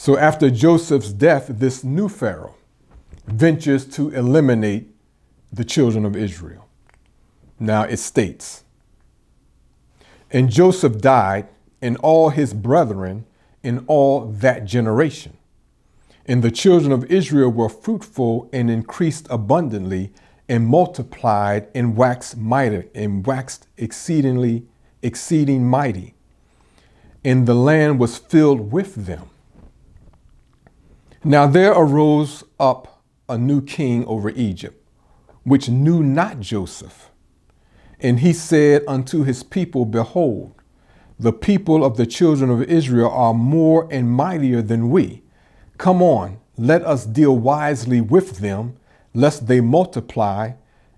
So after Joseph's death, this new Pharaoh ventures to eliminate the children of Israel. Now it states, and Joseph died, and all his brethren in all that generation. And the children of Israel were fruitful and increased abundantly and multiplied and waxed mighty and waxed exceeding mighty. And the land was filled with them. Now there arose up a new king over Egypt, which knew not Joseph. And he said unto his people, behold, the people of the children of Israel are more and mightier than we. Come on, let us deal wisely with them, lest they multiply,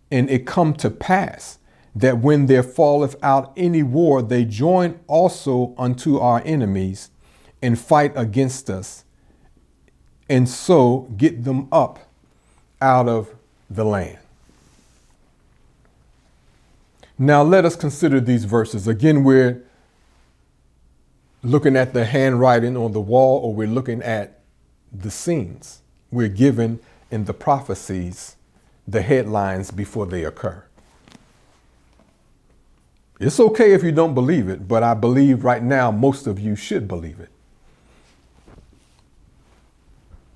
and it come to pass that when there falleth out any war, they join also unto our enemies and fight against us, and so get them up out of the land. Now let us consider these verses. Again, we're looking at the handwriting on the wall, or we're looking at the scenes we're given in the prophecies, the headlines before they occur. It's okay if you don't believe it, but I believe right now most of you should believe it.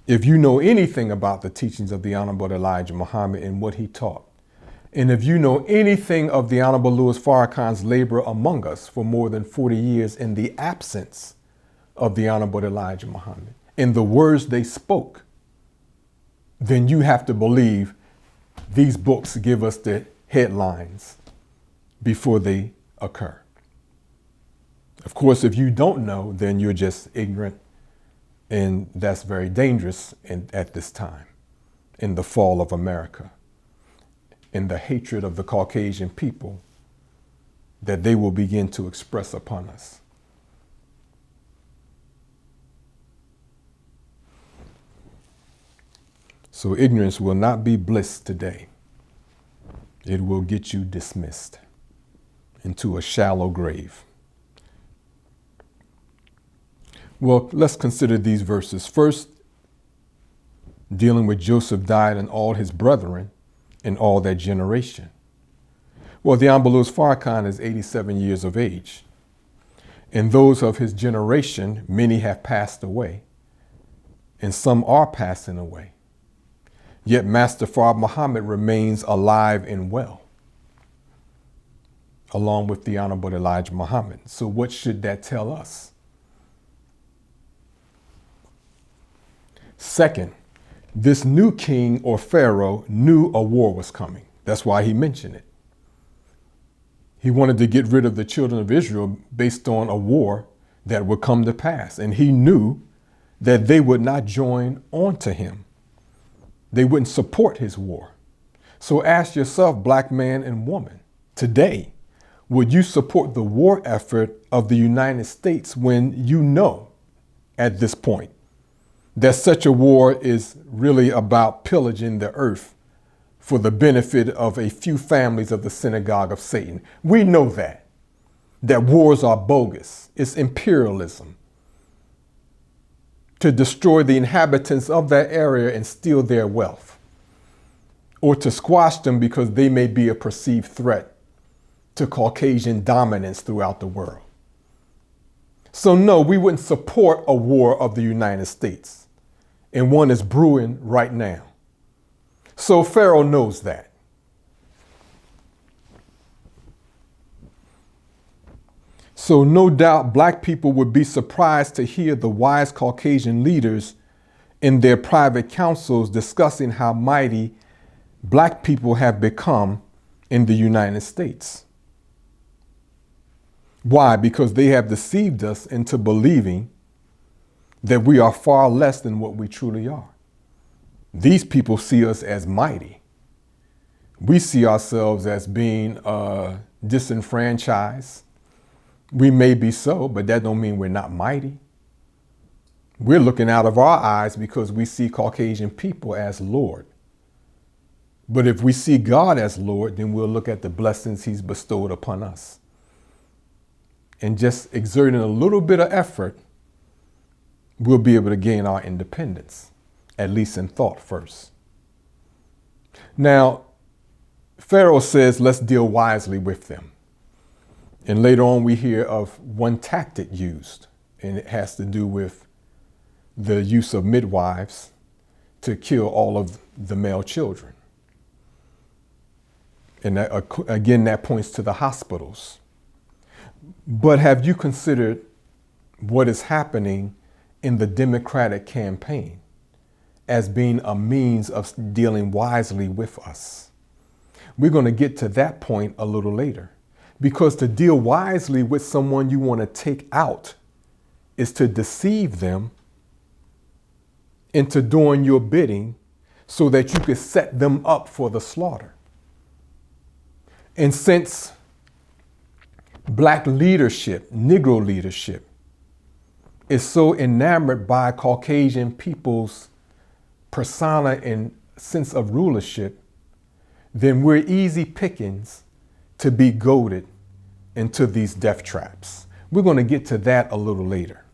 If you know anything about the teachings of the Honorable Elijah Muhammad and what he taught, and if you know anything of the Honorable Louis Farrakhan's labor among us for more than 40 years in the absence of the Honorable Elijah Muhammad, in the words they spoke, then you have to believe these books give us the headlines before they occur. Of course, if you don't know, then you're just ignorant, and that's very dangerous at this time, in the fall of America, in the hatred of the Caucasian people that they will begin to express upon us. So ignorance will not be bliss today. It will get you dismissed into a shallow grave. Well, let's consider these verses. First, dealing with Joseph died and all his brethren in all that generation. Well, the Honorable Louis Farrakhan is 87 years of age. And those of his generation, many have passed away, and some are passing away. Yet Master Fard Muhammad remains alive and well, along with the Honorable Elijah Muhammad. So what should that tell us? Second, this new king or pharaoh knew a war was coming. That's why he mentioned it. He wanted to get rid of the children of Israel based on a war that would come to pass. And he knew that they would not join on to him. They wouldn't support his war. So ask yourself, black man and woman, today, would you support the war effort of the United States when you know at this point that such a war is really about pillaging the earth for the benefit of a few families of the synagogue of Satan? We know that wars are bogus. It's imperialism to destroy the inhabitants of that area and steal their wealth, or to squash them because they may be a perceived threat to Caucasian dominance throughout the world. So no, we wouldn't support a war of the United States, and one is brewing right now. So Pharaoh knows that. So no doubt black people would be surprised to hear the wise Caucasian leaders in their private councils discussing how mighty black people have become in the United States. Why? Because they have deceived us into believing that we are far less than what we truly are. These people see us as mighty. We see ourselves as being disenfranchised. We may be so, but that don't mean we're not mighty. We're looking out of our eyes because we see Caucasian people as Lord. But if we see God as Lord, then we'll look at the blessings he's bestowed upon us. And just exerting a little bit of effort we'll be able to gain our independence, at least in thought first. Now, Pharaoh says, let's deal wisely with them. And later on, we hear of one tactic used, and it has to do with the use of midwives to kill all of the male children. And that, again, that points to the hospitals. But have you considered what is happening in the Democratic campaign as being a means of dealing wisely with us? We're going to get to that point a little later, because to deal wisely with someone you want to take out is to deceive them into doing your bidding so that you could set them up for the slaughter. And since Black leadership, Negro leadership, is so enamored by Caucasian people's persona and sense of rulership, then we're easy pickings to be goaded into these death traps. We're going to get to that a little later.